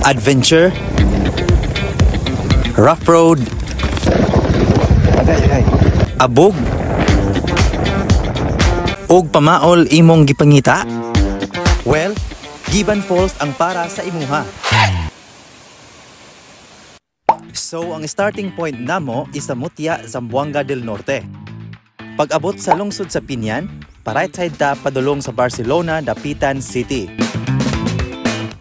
adventure, rough road, abog, og pamaol imong gipangita? Well, Giban Falls ang para sa imuha. So, ang starting point namo is sa Mutya, Zamboanga del Norte. Pag-abot sa lungsod sa Pinyan, pa-right side ta padulong sa Barcelona, Dapitan City.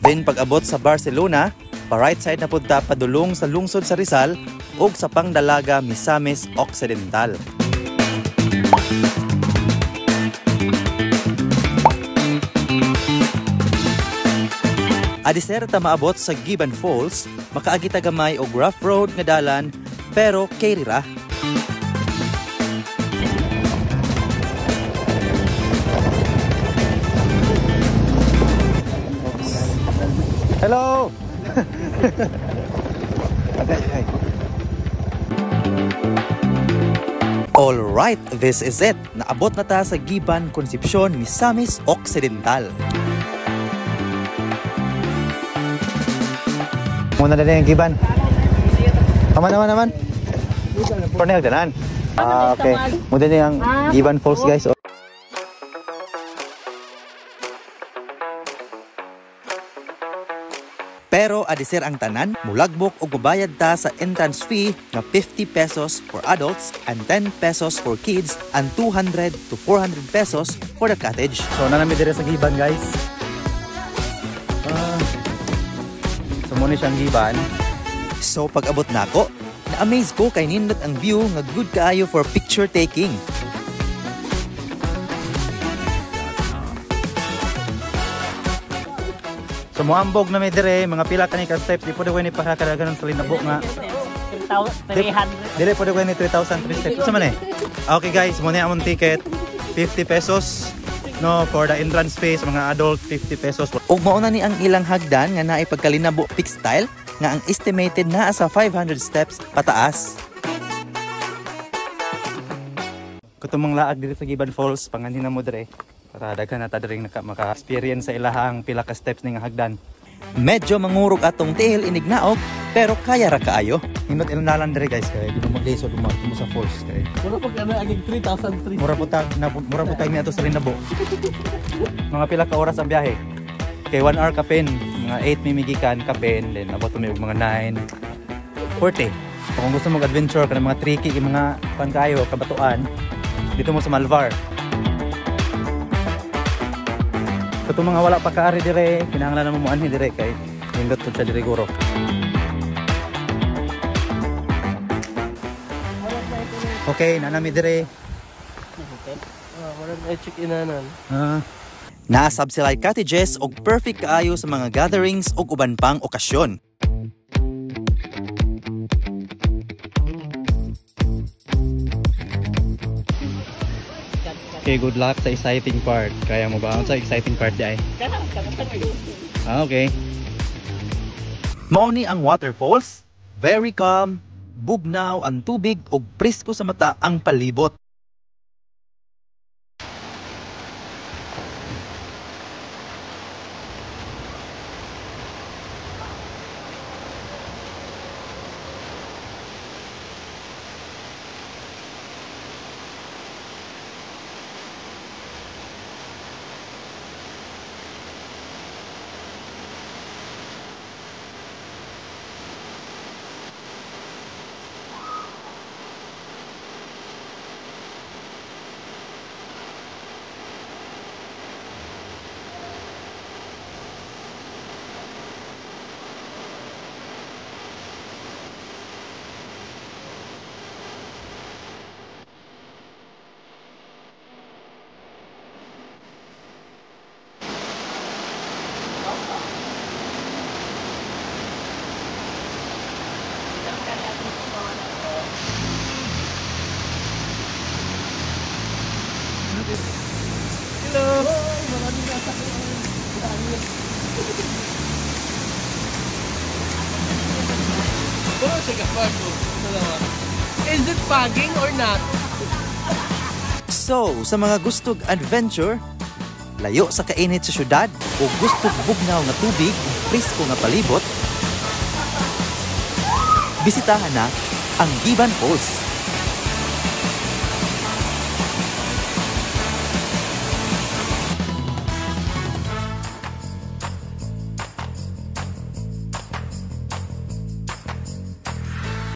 Then pag-abot sa Barcelona, pa-right side na pud ta padulong sa lungsod sa Rizal ug sa pangdalaga Misamis Occidental. Adiser ta maabot sa Giban Falls, makaagi ta gamay og rough road nga dalan pero kay rira. Hello. All right, this is it. Naabot na ta sa Giban, Concepcion, Misamis Occidental. Muna na din yung Giban. Naman. Cornel, danan. Okay. Muna na yung Giban Falls, guys. Pero adisir ang tanan, mulagbok o gubayad ta sa entrance fee na 50 pesos for adults and 10 pesos for kids and 200 to 400 pesos for the cottage. So, nanami dire sa Giban, guys. So, muna siyang Giban. So, pag-abot na ako, na-amaze ko kay nindot ang view nga good kaayo for picture taking. So, muambog na may dire, mga pila ka ni ka steps, di po daw ni pakakadagan sa linabo nga. 3,300. Dili po daw ni 3,003 steps. Isa man eh. Okay guys, muna among ticket, 50 pesos. No, for the entrance fee sa mga adult, 50 pesos. Ug mauna ni ang ilang hagdan nga naay pagkalinabo peak style nga ang estimated naa sa 500 steps pataas. Kutumang laag dito sa Giban Falls, panganhin na mo dire. Para daghan na ta diri maka-experience sa ilahang pila ka steps ning hagdan. Medyo mangurog atong tiil inignaog pero kaya ra kaayo. Hindot ilang dalan dire guys, kay di mo maglisod mo sa falls kay. Mura pag aging 3,003. Mura putag ni ato sa linabo. Mga pila ka oras ang biyahe. Kay 1 hour ka pen, mga 8 mimigikan ka pen, then abot mi og mga 9:40. Kung gusto mo adventure kana mga tricky mga pangkayo kabatuan, dito mo sa Malvar. So itong mga wala pa kaari dire, kinahanglan na mo muanhi dire kay hindot po siya dire guro. Okay, nanami dire. Mura na check inanan. Naasab sila cottages og perfect kaayo sa mga gatherings og uban pang okasyon. Okay, good luck sa exciting part. Kaya mo ba? Ano sa exciting part di ay? Okay. Mao ni ang waterfalls, very calm, bugnaw ang tubig ug presko sa mata ang palibot. Hello. Is it fogging or not? So, sa mga gustong adventure, layo sa kainit sa syudad o gustong bugnaw nga tubig, presko nga palibot, bisitahan na ang Giban Falls.